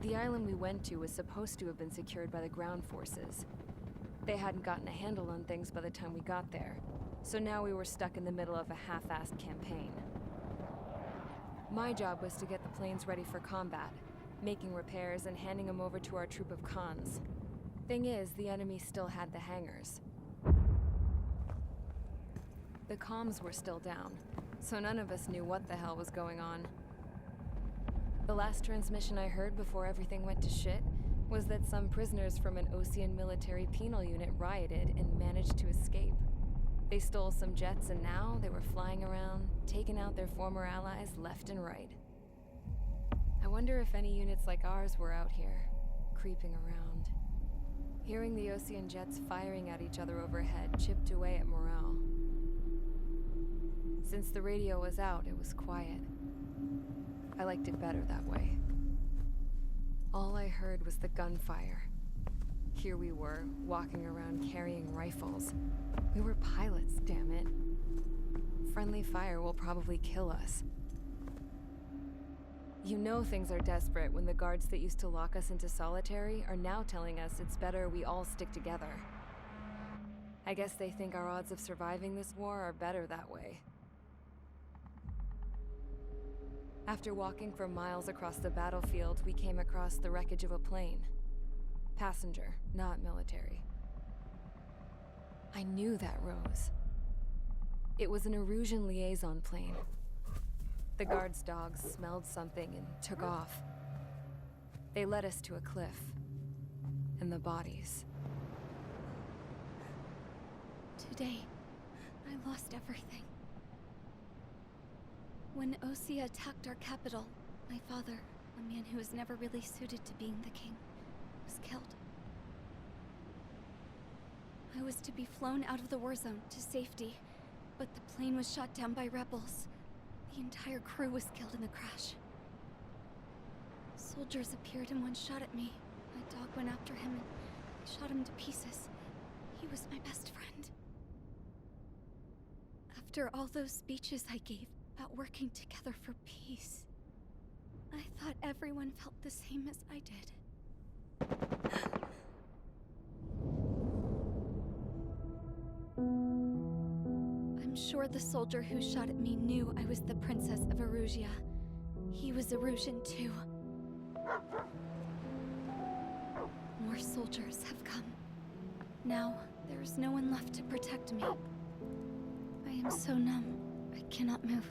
The island we went to was supposed to have been secured by the ground forces. They hadn't gotten a handle on things by the time we got there, so now we were stuck in the middle of a half-assed campaign. My job was to get the planes ready for combat, making repairs and handing them over to our troop of cons. Thing is, the enemy still had the hangars. The comms were still down, so none of us knew what the hell was going on. The last transmission I heard before everything went to shit was that some prisoners from an Osean military penal unit rioted and managed to escape. They stole some jets and now they were flying around, taking out their former allies left and right. I wonder if any units like ours were out here, creeping around. Hearing the Osean jets firing at each other overhead chipped away at morale. Since the radio was out, it was quiet. I liked it better that way. All I heard was the gunfire. Here we were, walking around carrying rifles. We were pilots, damn it. Friendly fire will probably kill us. You know things are desperate when the guards that used to lock us into solitary are now telling us it's better we all stick together. I guess they think our odds of surviving this war are better that way. After walking for miles across the battlefield, we came across the wreckage of a plane. Passenger, not military. I knew that rose. It was an Erusian liaison plane. The guards' dogs smelled something and took off. They led us to a cliff. And the bodies. Today, I lost everything. When Osea attacked our capital, my father, a man who was never really suited to being the king, was killed. I was to be flown out of the war zone to safety, but the plane was shot down by rebels. The entire crew was killed in the crash. Soldiers appeared and one shot at me. My dog went after him and shot him to pieces. He was my best friend. After all those speeches I gave about working together for peace, I thought everyone felt the same as I did. I'm sure the soldier who shot at me knew I was the Princess of Erusia. He was Erusian too. More soldiers have come. Now, there is no one left to protect me. I am so numb, I cannot move.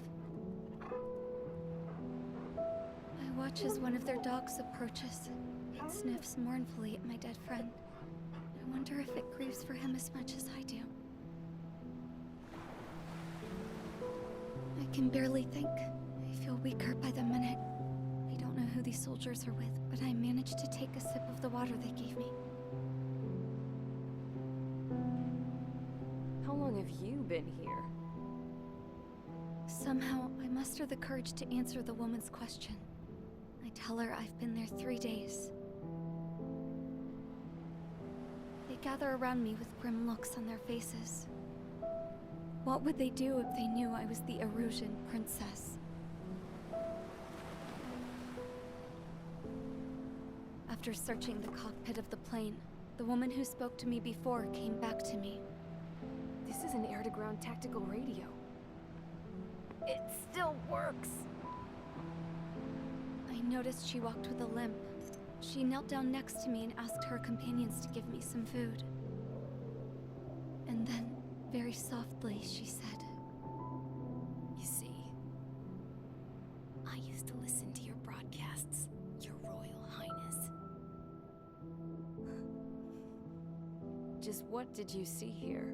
I watch as one of their dogs approaches. It sniffs mournfully at my dead friend. I wonder if it grieves for him as much as I do. I can barely think. I feel weaker by the minute. I don't know who these soldiers are with, but I managed to take a sip of the water they gave me. How long have you been here? Somehow, I muster the courage to answer the woman's question. I tell her I've been there 3 days. They gather around me with grim looks on their faces. What would they do if they knew I was the Erusian princess? After searching the cockpit of the plane, the woman who spoke to me before came back to me. This is an air-to-ground tactical radio. It still works! I noticed she walked with a limp. She knelt down next to me and asked her companions to give me some food. And then, very softly, she said, You see, I used to listen to your broadcasts, Your Royal Highness. Just what did you see here?